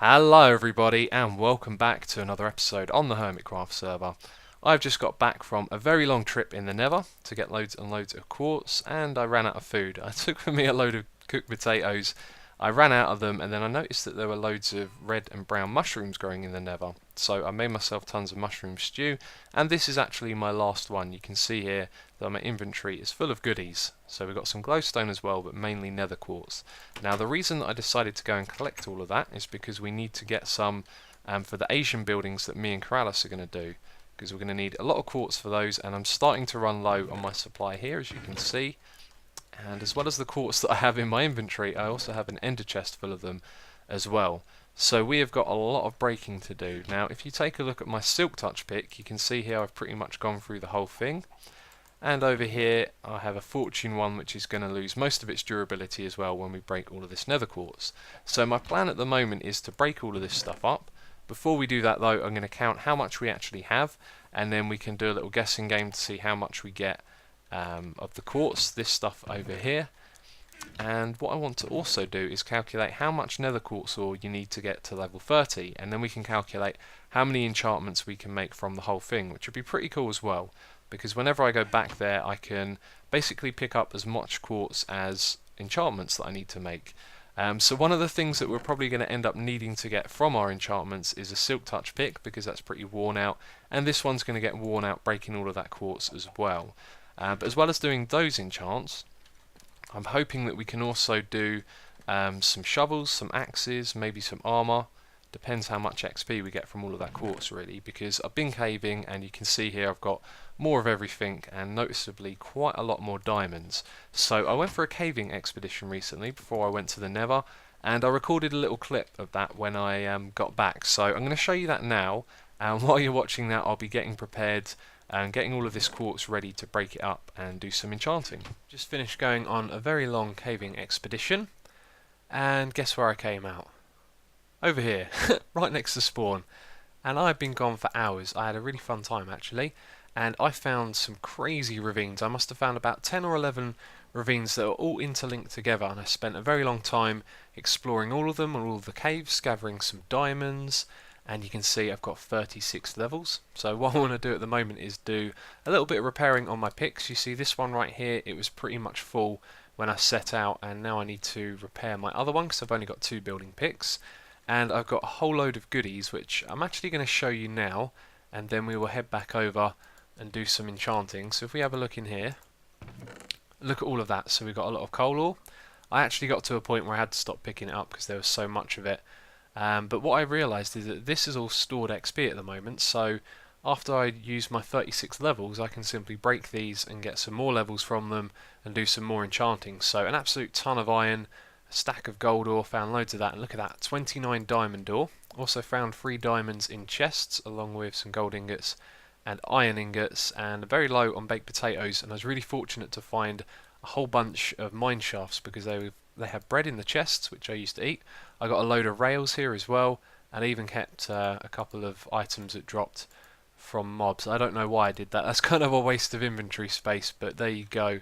Hello everybody and welcome back to another episode on the Hermitcraft server. I've just got back from a very long trip in the Nether to get loads and loads of quartz, and I ran out of food. I took with me a load of cooked potatoes. I ran out of them, and then I noticed that there were loads of red and brown mushrooms growing in the Nether. So I made myself tons of mushroom stew, and this is actually my last one. You can see here that my inventory is full of goodies. So we've got some glowstone as well, but mainly nether quartz. Now the reason that I decided to go and collect all of that is because we need to get some for the Asian buildings that me and Corrales are going to do, because we're going to need a lot of quartz for those, and I'm starting to run low on my supply here, as you can see. And as well as the quartz that I have in my inventory, I also have an ender chest full of them as well. So we have got a lot of breaking to do. Now if you take a look at my silk touch pick, you can see here I've pretty much gone through the whole thing. And over here I have a fortune one, which is going to lose most of its durability as well when we break all of this nether quartz. So my plan at the moment is to break all of this stuff up. Before we do that though, I'm going to count how much we actually have, and then we can do a little guessing game to see how much we get of the quartz, this stuff over here. And what I want to also do is calculate how much nether quartz ore you need to get to level 30, and then we can calculate how many enchantments we can make from the whole thing, which would be pretty cool as well, because whenever I go back there I can basically pick up as much quartz as enchantments that I need to make. So one of the things that we're probably going to end up needing to get from our enchantments is a silk touch pick, because that's pretty worn out, and this one's going to get worn out breaking all of that quartz as well. But as well as doing those enchants, I'm hoping that we can also do some shovels, some axes, maybe some armor. Depends how much XP we get from all of that quartz really, because I've been caving and you can see here I've got more of everything and noticeably quite a lot more diamonds. So I went for a caving expedition recently before I went to the Nether, and I recorded a little clip of that when I got back. So I'm going to show you that now, and while you're watching that I'll be getting prepared and getting all of this quartz ready to break it up and do some enchanting. Just finished going on a very long caving expedition, and guess where I came out? Over here, right next to spawn. And I've been gone for hours. I had a really fun time actually, and I found some crazy ravines. I must have found about 10 or 11 ravines that are all interlinked together, and I spent a very long time exploring all of them and all of the caves, gathering some diamonds. And you can see I've got 36 levels. So what I want to do at the moment is do a little bit of repairing on my picks. You see this one right here, it was pretty much full when I set out, and now I need to repair my other one because I've only got 2 building picks. And I've got a whole load of goodies which I'm actually going to show you now, and then we will head back over and do some enchanting. So if we have a look in here, look at all of that. So we've got a lot of coal ore. I actually got to a point where I had to stop picking it up because there was so much of it. But what I realised is that this is all stored XP at the moment, so after I use my 36 levels I can simply break these and get some more levels from them and do some more enchanting. So an absolute ton of iron, a stack of gold ore, found loads of that, and look at that, 29 diamond ore. Also found 3 diamonds in chests along with some gold ingots and iron ingots, and very low on baked potatoes, and I was really fortunate to find a whole bunch of mine shafts because they have bread in the chests which I used to eat. I got a load of rails here as well, and I even kept a couple of items that dropped from mobs. I don't know why I did that. That's kind of a waste of inventory space, but there you go.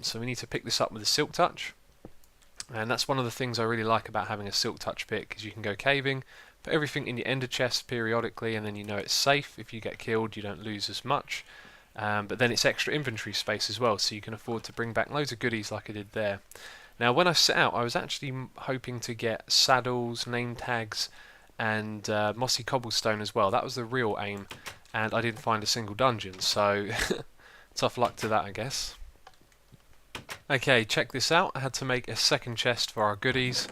So we need to pick this up with a silk touch, and that's one of the things I really like about having a silk touch pick, because you can go caving, put everything in your ender chest periodically, and then you know it's safe. If you get killed you don't lose as much, but then it's extra inventory space as well, so you can afford to bring back loads of goodies like I did there. Now when I set out I was actually hoping to get saddles, name tags and mossy cobblestone as well. That was the real aim, and I didn't find a single dungeon, so tough luck to that I guess. Okay, check this out. I had to make a second chest for our goodies.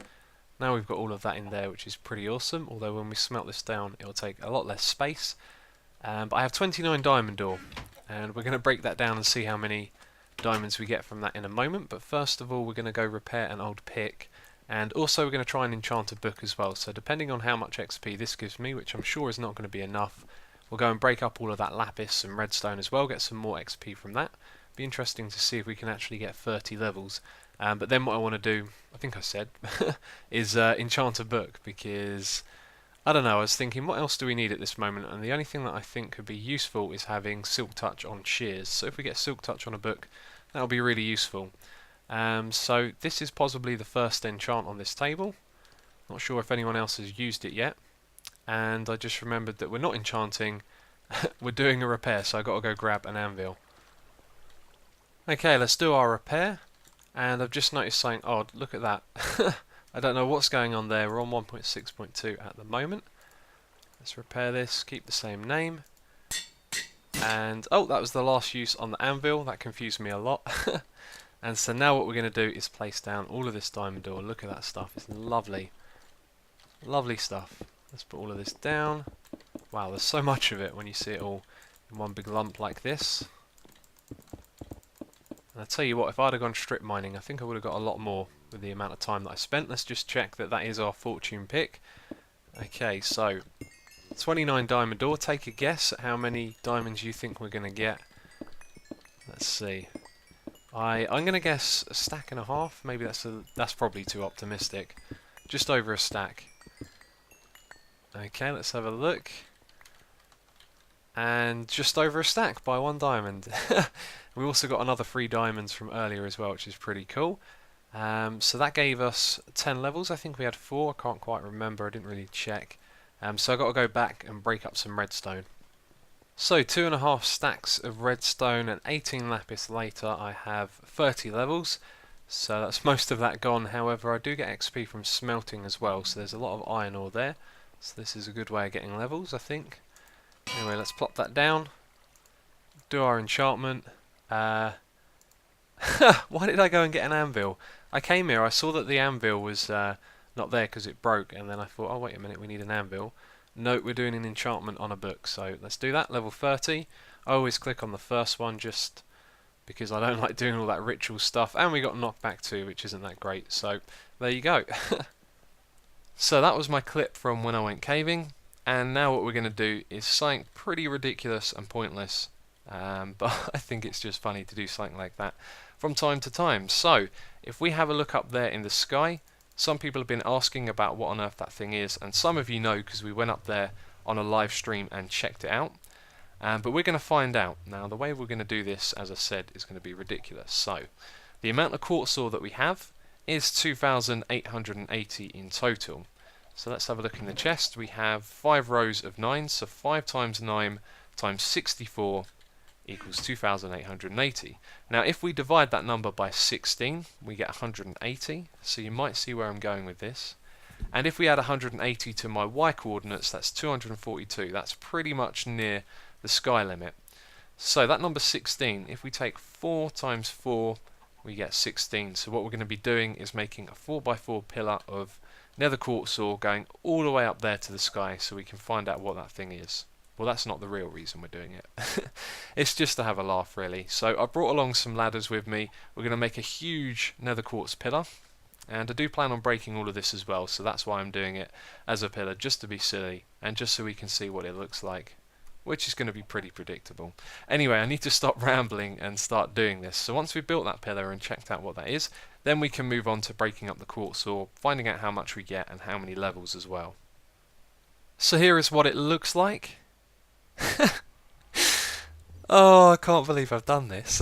Now we've got all of that in there, which is pretty awesome, although when we smelt this down it will take a lot less space. But I have 29 diamond ore, and we're going to break that down and see how many diamonds we get from that in a moment. But first of all we're going to go repair an old pick, and also we're going to try and enchant a book as well. So depending on how much XP this gives me, which I'm sure is not going to be enough, we'll go and break up all of that lapis and redstone as well, get some more XP from that. Be interesting to see if we can actually get 30 levels. But then what I want to do, I think I said, is enchant a book, because I don't know, I was thinking what else do we need at this moment, and the only thing that I think could be useful is having silk touch on shears. So if we get silk touch on a book, that'll be really useful. So this is possibly the first enchant on this table. Not sure if anyone else has used it yet. And I just remembered that we're not enchanting, we're doing a repair, so I got to go grab an anvil. Okay, let's do our repair. And I've just noticed something odd. Look at that. I don't know what's going on there. We're on 1.6.2 at the moment. Let's repair this, keep the same name. And, oh, that was the last use on the anvil. That confused me a lot. And so now what we're going to do is place down all of this diamond ore. Look at that stuff. It's lovely. Lovely stuff. Let's put all of this down. Wow, there's so much of it when you see it all in one big lump like this. And I tell you what, if I'd have gone strip mining, I think I would have got a lot more with the amount of time that I spent. Let's just check that that is our fortune pick. Okay, so 29 diamond ore. Take a guess at how many diamonds you think we're going to get. Let's see. I'm going to guess a stack and a half. Maybe that's probably too optimistic. Just over a stack. Okay, let's have a look. And just over a stack by 1 diamond. We also got another 3 diamonds from earlier as well, which is pretty cool. So that gave us 10 levels. I think we had 4. I can't quite remember. I didn't really check. So I've got to go back and break up some redstone. So 2.5 stacks of redstone and 18 lapis later I have 30 levels. So that's most of that gone. However, I do get XP from smelting as well, so there's a lot of iron ore there. So this is a good way of getting levels, I think. Anyway, let's plop that down. Do our enchantment. Why did I go and get an anvil? I came here, I saw that the anvil was not there because it broke, and then I thought, oh wait a minute, we need an anvil. Note we're doing an enchantment on a book, so let's do that. Level 30. I always click on the first one just because I don't like doing all that ritual stuff, and we got knockback too, which isn't that great, so there you go. So that was my clip from when I went caving, and now what we're going to do is something pretty ridiculous and pointless, but I think it's just funny to do something like that from time to time. So if we have a look up there in the sky, some people have been asking about what on earth that thing is, and some of you know because we went up there on a live stream and checked it out. But we're going to find out. Now the way we're going to do this, as I said, is going to be ridiculous. So the amount of quartz ore that we have is 2,880 in total. So let's have a look in the chest. We have 5 rows of 9, so 5 times 9 times 64 equals 2,880. Now if we divide that number by 16, we get 180, so you might see where I'm going with this. And if we add 180 to my y coordinates, that's 242. That's pretty much near the sky limit. So that number 16, if we take 4 times 4, we get 16. So what we're going to be doing is making a 4x4 pillar of nether quartz ore going all the way up there to the sky so we can find out what that thing is. Well, that's not the real reason we're doing it. It's just to have a laugh, really. So I brought along some ladders with me. We're going to make a huge nether quartz pillar. And I do plan on breaking all of this as well, so that's why I'm doing it as a pillar, just to be silly, and just so we can see what it looks like, which is going to be pretty predictable. Anyway, I need to stop rambling and start doing this. So once we've built that pillar and checked out what that is, then we can move on to breaking up the quartz ore, finding out how much we get and how many levels as well. So here is what it looks like. Oh, I can't believe I've done this.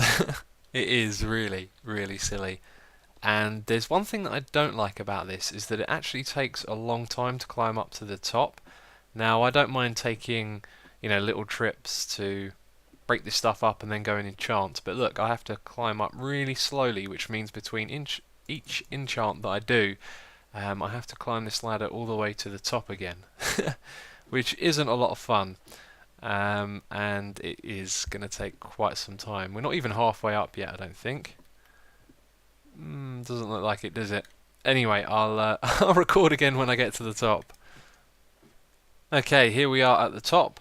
It is really, really silly. And there's one thing that I don't like about this, is that it actually takes a long time to climb up to the top. Now, I don't mind taking, little trips to break this stuff up and then go and enchant, but look, I have to climb up really slowly, which means between each enchant that I do, I have to climb this ladder all the way to the top again, which isn't a lot of fun. And it is going to take quite some time. We're not even halfway up yet, I don't think. Doesn't look like it, does it? Anyway, I'll I'll record again when I get to the top. Okay, here we are at the top.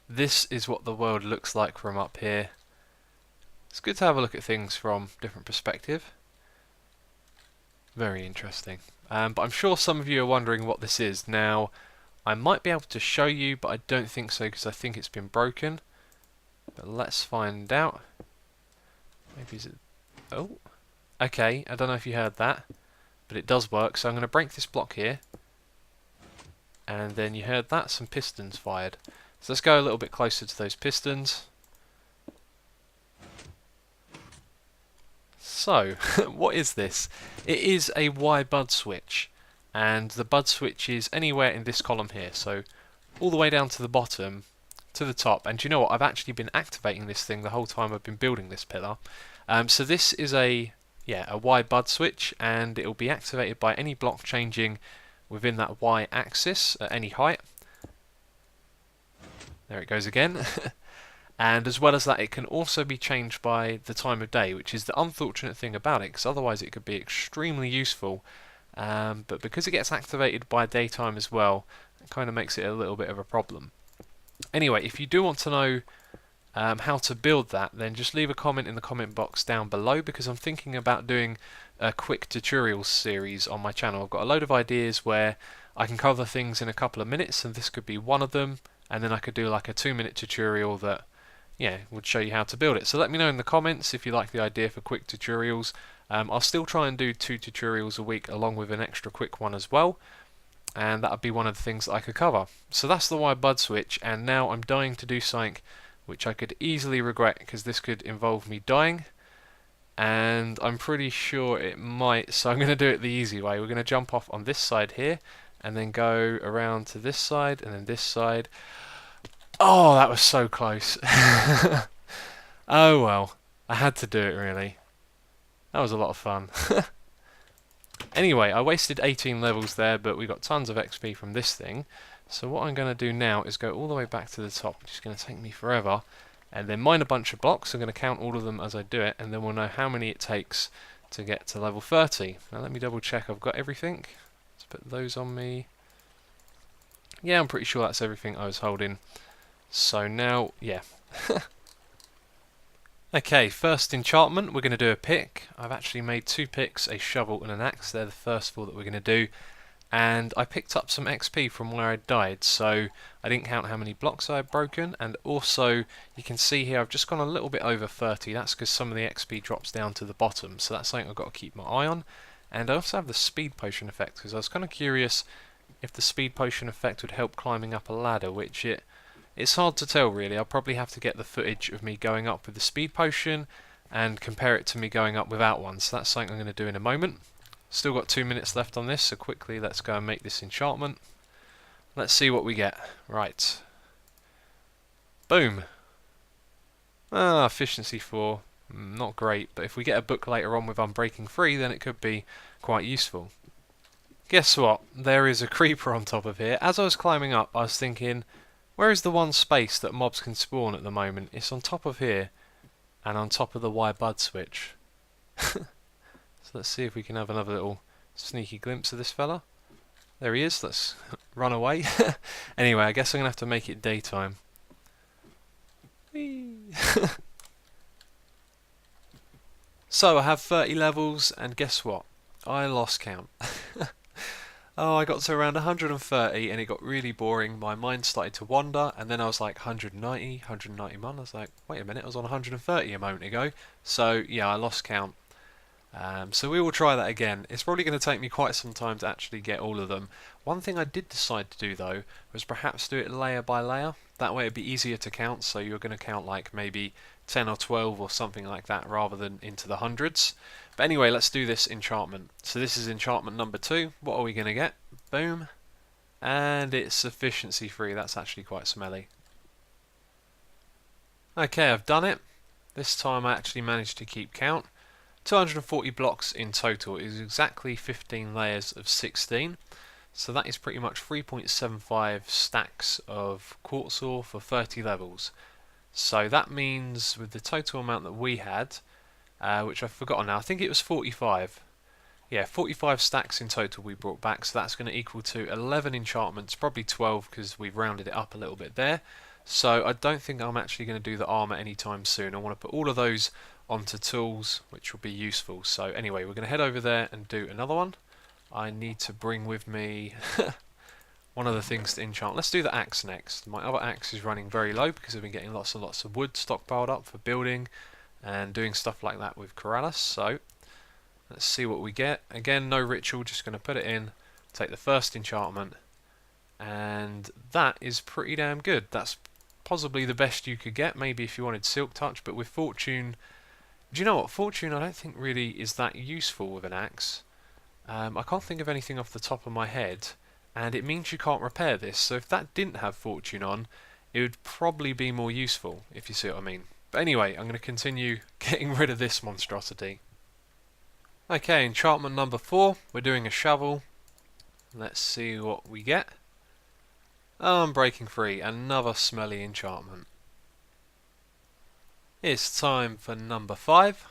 This is what the world looks like from up here. It's good to have a look at things from different perspective. Very interesting. But I'm sure some of you are wondering what this is. Now, I might be able to show you, but I don't think so because I think it's been broken. But let's find out. Maybe is it... Oh. Okay, I don't know if you heard that, but it does work. So I'm going to break this block here. And then you heard that, some pistons fired. So let's go a little bit closer to those pistons. So, what is this? It is a Y bud switch. and the bud switch is anywhere in this column here, so all the way down to the bottom to the top. And you know what, I've actually been activating this thing the whole time I've been building this pillar. So this is a Y bud switch, and it will be activated by any block changing within that Y axis at any height. There it goes again. And as well as that, it can also be changed by the time of day, which is the unfortunate thing about it, because otherwise it could be extremely useful. But because it gets activated by daytime as well, it kind of makes it a little bit of a problem. Anyway, if you do want to know how to build that, then just leave a comment in the comment box down below, because I'm thinking about doing a quick tutorial series on my channel. I've got a load of ideas where I can cover things in a couple of minutes, and this could be one of them, and then I could do like a 2-minute tutorial that would show you how to build it. So let me know in the comments if you like the idea for quick tutorials. I'll still try and do 2 tutorials a week along with an extra quick one as well, and that would be one of the things that I could cover. So that's the Y bud switch, and now I'm dying to do something which I could easily regret, because this could involve me dying, and I'm pretty sure it might, so I'm going to do it the easy way. We're going to jump off on this side here and then go around to this side and then this side. Oh, that was so close. Oh well, I had to do it really. That was a lot of fun. Anyway, I wasted 18 levels there, but we got tons of XP from this thing. So what I'm going to do now is go all the way back to the top, which is going to take me forever, and then mine a bunch of blocks. I'm going to count all of them as I do it, and then we'll know how many it takes to get to level 30. Now let me double check I've got everything. Let's put those on me. Yeah, I'm pretty sure that's everything I was holding. So now, yeah. Okay, first enchantment, we're going to do a pick. I've actually made 2 picks, a shovel and an axe. They're the first 4 that we're going to do. And I picked up some XP from where I died, so I didn't count how many blocks I had broken. And also, you can see here I've just gone a little bit over 30. That's because some of the XP drops down to the bottom, so that's something I've got to keep my eye on. And I also have the speed potion effect, because I was kind of curious if the speed potion effect would help climbing up a ladder, which it's hard to tell really. I'll probably have to get the footage of me going up with the speed potion and compare it to me going up without one, so that's something I'm going to do in a moment. Still got 2 minutes left on this, so quickly let's go and make this enchantment. Let's see what we get. Right. Boom. Efficiency 4. Not great, but if we get a book later on with Unbreaking 3, then it could be quite useful. Guess what? There is a creeper on top of here. As I was climbing up, I was thinking, where is the one space that mobs can spawn at the moment? It's on top of here, and on top of the Y bud switch. So let's see if we can have another little sneaky glimpse of this fella. There he is, let's run away. Anyway, I guess I'm going to have to make it daytime. So I have 30 levels, and guess what? I lost count. Oh, I got to around 130 and it got really boring. My mind started to wander, and then I was like 190, 191. I was like, wait a minute, I was on 130 a moment ago. So yeah, I lost count. So we will try that again. It's probably going to take me quite some time to actually get all of them. One thing I did decide to do though was perhaps do it layer by layer. That way it'd be easier to count, so you're going to count like maybe 10 or 12 or something like that rather than into the hundreds. But anyway, let's do this enchantment. So this is enchantment number 2. What are we going to get? Boom. And it's efficiency 3. That's actually quite smelly. Okay, I've done it. This time I actually managed to keep count. 240 blocks in total is exactly 15 layers of 16. So that is pretty much 3.75 stacks of quartz ore for 30 levels. So that means with the total amount that we had, which I've forgotten now, I think it was 45. Yeah, 45 stacks in total we brought back, so that's going to equal to 11 enchantments, probably 12 because we've rounded it up a little bit there. So I don't think I'm actually going to do the armour anytime soon. I want to put all of those onto tools, which will be useful. So anyway, we're going to head over there and do another one. I need to bring with me one of the things to enchant. Let's do the axe next. My other axe is running very low because I've been getting lots and lots of wood stockpiled up for building and doing stuff like that with Corrales. So let's see what we get. Again, no ritual, just going to put it in, take the first enchantment, and that is pretty damn good. That's possibly the best you could get, maybe if you wanted Silk Touch, but with Fortune, do you know what? Fortune I don't think really is that useful with an axe. I can't think of anything off the top of my head, and it means you can't repair this, so if that didn't have fortune on, it would probably be more useful, if you see what I mean. But anyway, I'm going to continue getting rid of this monstrosity. Okay, enchantment number 4, we're doing a shovel. Let's see what we get. Oh, I'm breaking free, another smelly enchantment. It's time for number 5.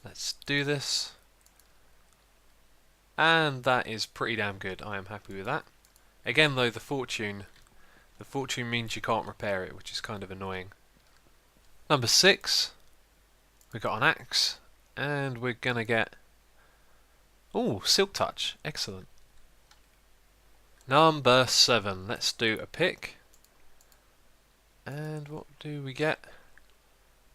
Let's do this. And that is pretty damn good. I am happy with that. Again though, the fortune means you can't repair it, which is kind of annoying. Number 6. We got an axe, and we're gonna get... ooh, silk touch. Excellent. Number 7. Let's do a pick. And what do we get?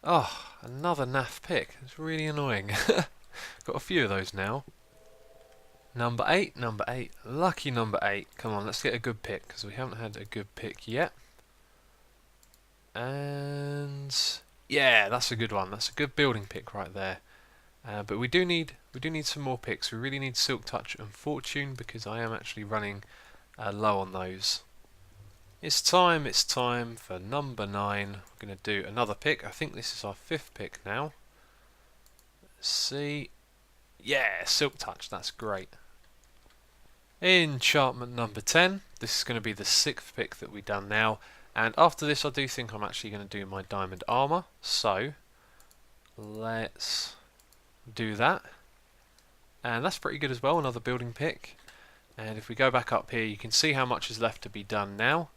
Oh, another naff pick. It's really annoying. Got a few of those now. Number 8, lucky number 8. Come on, let's get a good pick, because we haven't had a good pick yet. And yeah, that's a good one. That's a good building pick right there. But we do need some more picks. We really need silk touch and fortune, because I am actually running low on those. It's time for number 9. We're going to do another pick. I think this is our 5th pick now. Let's see. Yeah, silk touch. That's great. Enchantment number 10. This is going to be the 6th pick that we've done now. And after this, I do think I'm actually going to do my diamond armor. So, let's do that. And that's pretty good as well, another building pick. And if we go back up here, you can see how much is left to be done now.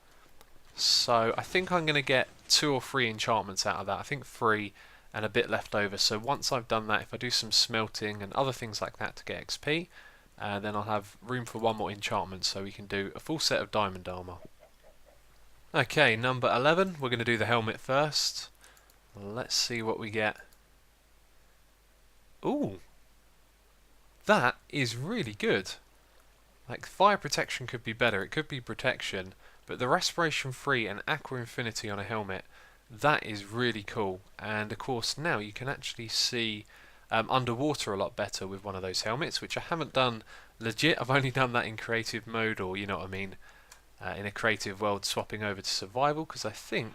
So, I think I'm going to get 2 or 3 enchantments out of that. I think 3 and a bit left over. So once I've done that, if I do some smelting and other things like that to get XP, then I'll have room for 1 more enchantment, so we can do a full set of diamond armor. Okay, number 11, we're going to do the helmet first. Let's see what we get. Ooh, that is really good. Like, fire protection could be better, it could be protection, but the respiration 3 and aqua infinity on a helmet, that is really cool. And of course now you can actually see underwater a lot better with one of those helmets, which I haven't done legit. I've only done that in creative mode, or you know what I mean, in a creative world, swapping over to survival, because I think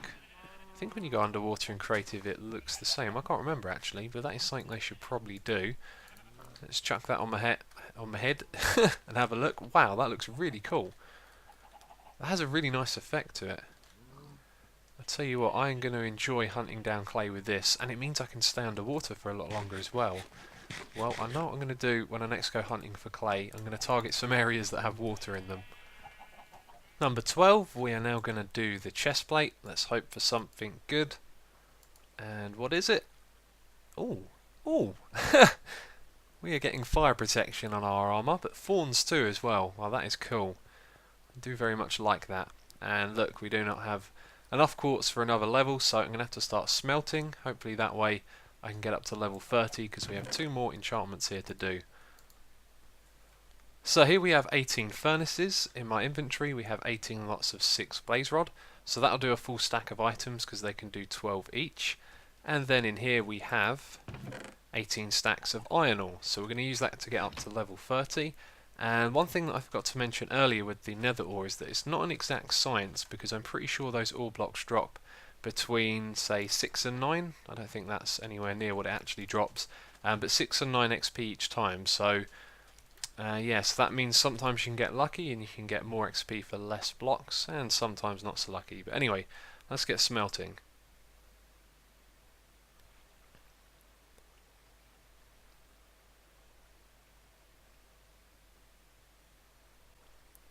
when you go underwater in creative it looks the same. I can't remember actually, but that is something they should probably do. Let's chuck that on my head and have a look. Wow, that looks really cool. That has a really nice effect to it. I tell you what, I am going to enjoy hunting down clay with this, and it means I can stay underwater for a lot longer as well. Well, I know what I'm going to do when I next go hunting for clay. I'm going to target some areas that have water in them. Number 12, we are now going to do the chest plate. Let's hope for something good. And what is it? Ooh, ooh! We are getting fire protection on our armour, but thorns too as well. Well, that is cool. I do very much like that. And look, we do not have enough quartz for another level, so I'm going to have to start smelting. Hopefully that way I can get up to level 30, because we have 2 more enchantments here to do. So here we have 18 furnaces. In my inventory we have 18 lots of 6 blaze rod, so that'll do a full stack of items, because they can do 12 each. And then in here we have 18 stacks of iron ore, so we're going to use that to get up to level 30. And one thing that I forgot to mention earlier with the nether ore is that it's not an exact science, because I'm pretty sure those ore blocks drop between, say, 6 and 9. I don't think that's anywhere near what it actually drops, but 6 and 9 XP each time. So yes, that means sometimes you can get lucky and you can get more XP for less blocks, and sometimes not so lucky. But anyway, let's get smelting.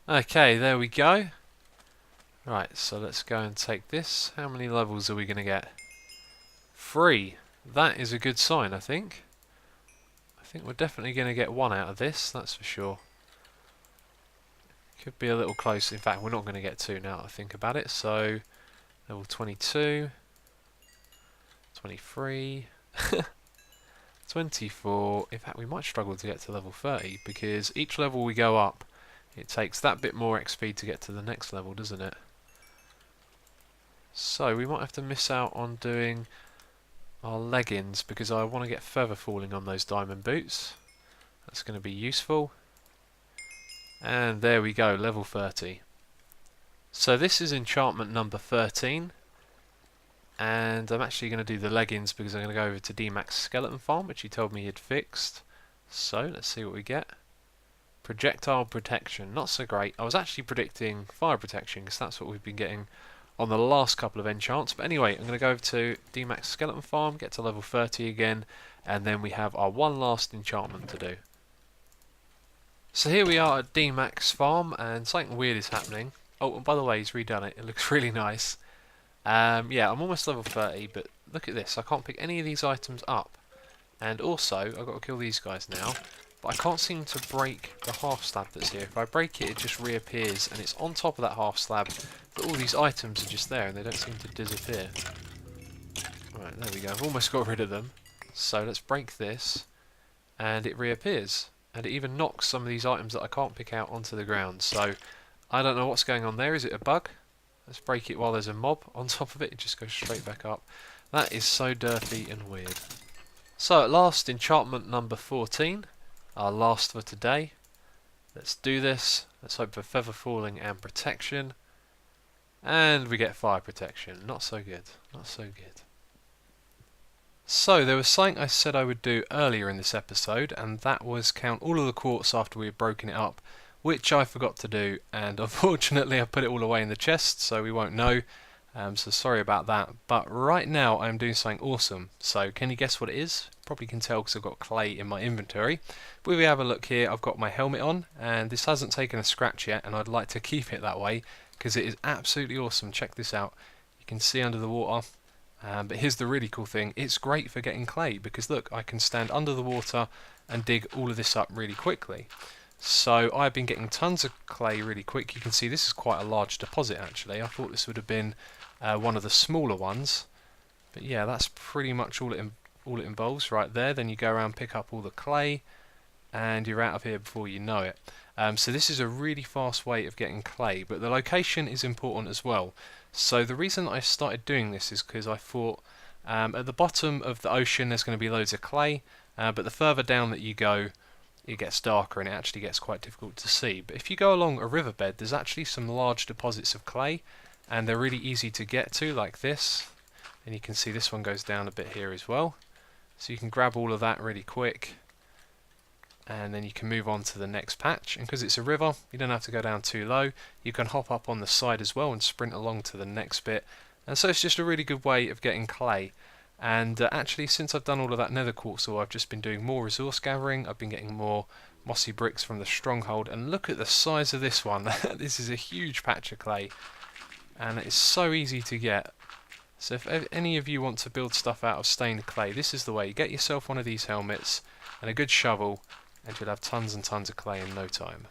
Okay, there we go. Right, so let's go and take this. How many levels are we going to get? 3. That is a good sign, I think. I think we're definitely going to get 1 out of this, that's for sure. Could be a little close. In fact, we're not going to get 2 now that I think about it. So, level 22, 23, 24. In fact, we might struggle to get to level 30, because each level we go up, it takes that bit more XP to get to the next level, doesn't it? So we might have to miss out on doing our leggings, because I want to get feather falling on those diamond boots. That's going to be useful. And there we go, level 30. So this is enchantment number 13. And I'm actually going to do the leggings because I'm going to go over to D-Mac's skeleton farm, which he told me he'd fixed. So let's see what we get. Projectile protection, not so great. I was actually predicting fire protection because that's what we've been getting on the last couple of enchants. But anyway, I'm going to go over to D-Mac's skeleton farm, get to level 30 again, and then we have our one last enchantment to do. So here we are at D-Mac's farm, and something weird is happening. Oh, and by the way, he's redone it. It looks really nice. Yeah, I'm almost level 30, but look at this. I can't pick any of these items up. And also, I've got to kill these guys now. But I can't seem to break the half slab that's here. If I break it, it just reappears, and it's on top of that half slab. But all these items are just there, and they don't seem to disappear. Right, there we go. I've almost got rid of them. So let's break this, and it reappears. And it even knocks some of these items that I can't pick out onto the ground. So I don't know what's going on there. Is it a bug? Let's break it while there's a mob on top of it. It just goes straight back up. That is so dirty and weird. So at last, enchantment number 14. Our last for today. Let's do this. Let's hope for feather falling and protection. And we get fire protection. Not so good. Not so good. So there was something I said I would do earlier in this episode, and that was count all of the quartz after we had broken it up, which I forgot to do, and unfortunately I put it all away in the chest, so we won't know. So sorry about that. But right now I'm doing something awesome. So can you guess what it is? Probably can tell because I've got clay in my inventory. But if we have a look here, I've got my helmet on, and this hasn't taken a scratch yet, and I'd like to keep it that way because it is absolutely awesome. Check this out. You can see under the water. But here's the really cool thing. It's great for getting clay because look, I can stand under the water and dig all of this up really quickly. So I've been getting tons of clay really quick. You can see this is quite a large deposit actually. I thought this would have been one of the smaller ones. But yeah, that's pretty much all it involves right there. Then you go around, pick up all the clay, and you're out of here before you know it. So this is a really fast way of getting clay, but the location is important as well. So the reason I started doing this is because I thought at the bottom of the ocean there's going to be loads of clay, but the further down that you go it gets darker and it actually gets quite difficult to see. But if you go along a riverbed, there's actually some large deposits of clay, and they're really easy to get to, like this. And you can see this one goes down a bit here as well. So you can grab all of that really quick, and then you can move on to the next patch. And because it's a river, you don't have to go down too low. You can hop up on the side as well and sprint along to the next bit. And so it's just a really good way of getting clay. And actually, since I've done all of that nether quartz, I've just been doing more resource gathering. I've been getting more mossy bricks from the stronghold. And look at the size of this one. This is a huge patch of clay, and it's so easy to get. So if any of you want to build stuff out of stained clay, this is the way. You get yourself one of these helmets and a good shovel, and you'll have tons and tons of clay in no time.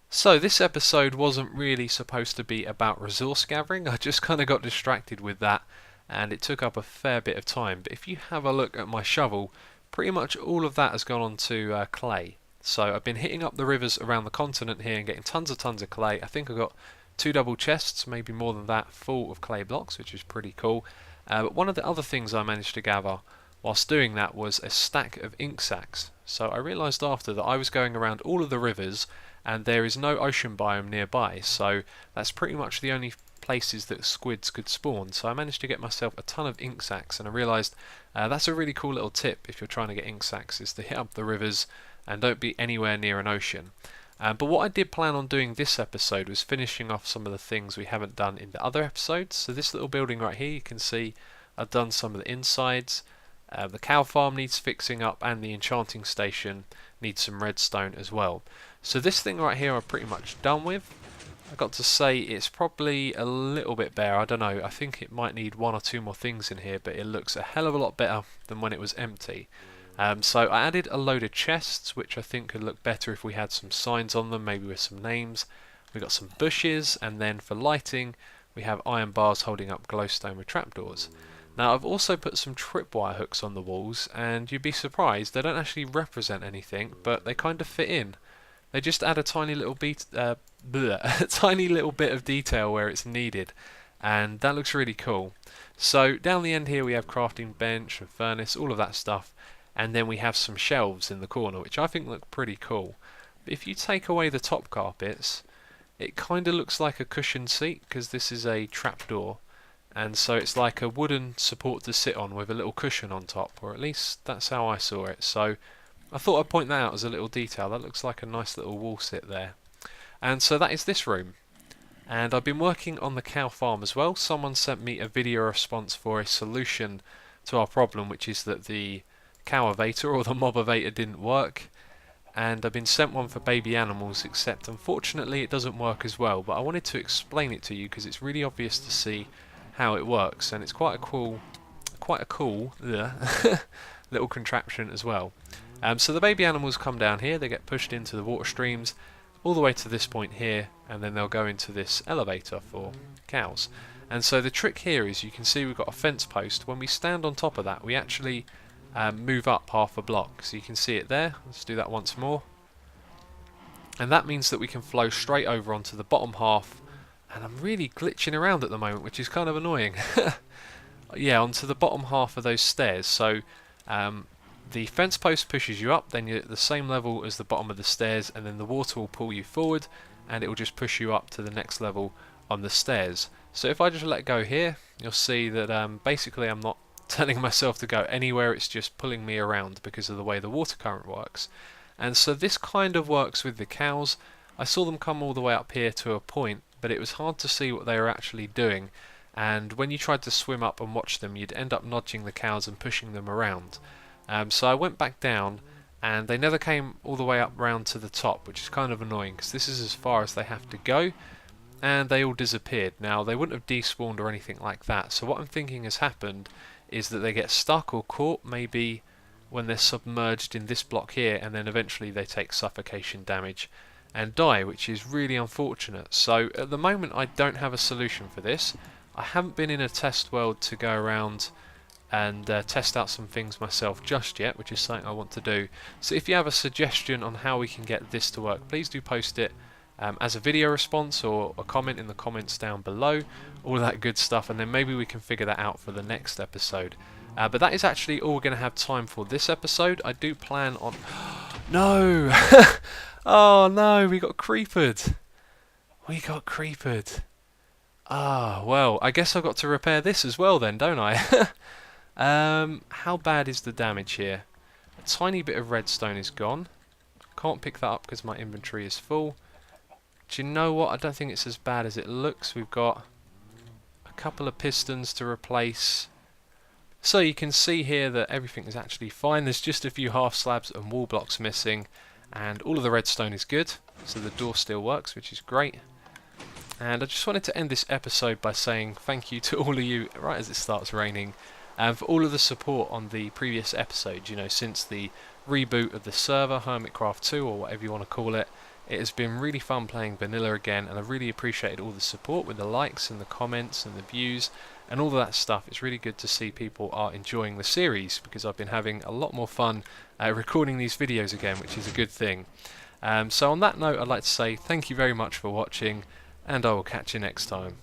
So this episode wasn't really supposed to be about resource gathering. I just kind of got distracted with that, and it took up a fair bit of time. But if you have a look at my shovel, pretty much all of that has gone on to clay. So I've been hitting up the rivers around the continent here and getting tons of clay. I think I got 2 double chests, maybe more than that, full of clay blocks, which is pretty cool. But one of the other things I managed to gather whilst doing that was a stack of ink sacs. So I realised after that I was going around all of the rivers and there is no ocean biome nearby, so that's pretty much the only places that squids could spawn. So I managed to get myself a ton of ink sacs, and I realised that's a really cool little tip if you're trying to get ink sacs, is to hit up the rivers and don't be anywhere near an ocean. But what I did plan on doing this episode was finishing off some of the things we haven't done in the other episodes. So this little building right here, you can see I've done some of the insides. The cow farm needs fixing up, and the enchanting station needs some redstone as well. So this thing right here I'm pretty much done with. I've got to say it's probably a little bit bare. I don't know, I think it might need 1 or 2 more things in here, but it looks a hell of a lot better than when it was empty. So I added a load of chests, which I think could look better if we had some signs on them, maybe with some names. We got some bushes, and then for lighting we have iron bars holding up glowstone with trapdoors. Now I've also put some tripwire hooks on the walls, and you'd be surprised, they don't actually represent anything, but they kind of fit in. They just add a tiny little a tiny little bit of detail where it's needed, and that looks really cool. So down the end here we have crafting bench and furnace, all of that stuff, and then we have some shelves in the corner, which I think look pretty cool. But if you take away the top carpets, it kind of looks like a cushioned seat because this is a trapdoor, and so it's like a wooden support to sit on with a little cushion on top, or at least that's how I saw it. So I thought I'd point that out as a little detail. That looks like a nice little wall sit there. And so that is this room. And I've been working on the cow farm as well. Someone sent me a video response for a solution to our problem, which is that the cow-evator or the mob-evator didn't work. And I've been sent one for baby animals, except unfortunately it doesn't work as well. But I wanted to explain it to you because it's really obvious to see how it works, and it's quite a cool little contraption as well. So the baby animals come down here, they get pushed into the water streams all the way to this point here, and then they'll go into this elevator for cows. And so the trick here is, you can see we've got a fence post. When we stand on top of that, we actually move up half a block. So you can see it there. Let's do that once more. And that means that we can flow straight over onto the bottom half. And I'm really glitching around at the moment, which is kind of annoying. Yeah, onto the bottom half of those stairs. So the fence post pushes you up, then you're at the same level as the bottom of the stairs, and then the water will pull you forward, and it will just push you up to the next level on the stairs. So if I just let go here, you'll see that basically I'm not telling myself to go anywhere, it's just pulling me around because of the way the water current works. And so this kind of works with the cows. I saw them come all the way up here to a point, but it was hard to see what they were actually doing, and when you tried to swim up and watch them, you'd end up nudging the cows and pushing them around. So I went back down, and they never came all the way up round to the top, which is kind of annoying because this is as far as they have to go, and they all disappeared. Now, they wouldn't have despawned or anything like that, so what I'm thinking has happened is that they get stuck or caught maybe when they're submerged in this block here, and then eventually they take suffocation damage and die, which is really unfortunate. So at the moment I don't have a solution for this. I haven't been in a test world to go around and test out some things myself just yet, which is something I want to do. So if you have a suggestion on how we can get this to work, please do post it as a video response or a comment in the comments down below, all that good stuff, and then maybe we can figure that out for the next episode. But that is actually all we're going to have time for this episode. I do plan on... No! Oh no, we got creepered. We got creepered. Ah, well, I guess I've got to repair this as well then, don't I? How bad is the damage here? A tiny bit of redstone is gone. Can't pick that up because my inventory is full. Do you know what? I don't think it's as bad as it looks. We've got a couple of pistons to replace. So you can see here that everything is actually fine. There's just a few half slabs and wall blocks missing, and all of the redstone is good. So the door still works, which is great. And I just wanted to end this episode by saying thank you to all of you, right as it starts raining, for all of the support on the previous episode. You know, since the reboot of the server, Hermitcraft 2, or whatever you want to call it, it has been really fun playing vanilla again, and I really appreciated all the support with the likes and the comments and the views and all of that stuff. It's really good to see people are enjoying the series, because I've been having a lot more fun recording these videos again, which is a good thing. So on that note, I'd like to say thank you very much for watching, and I will catch you next time.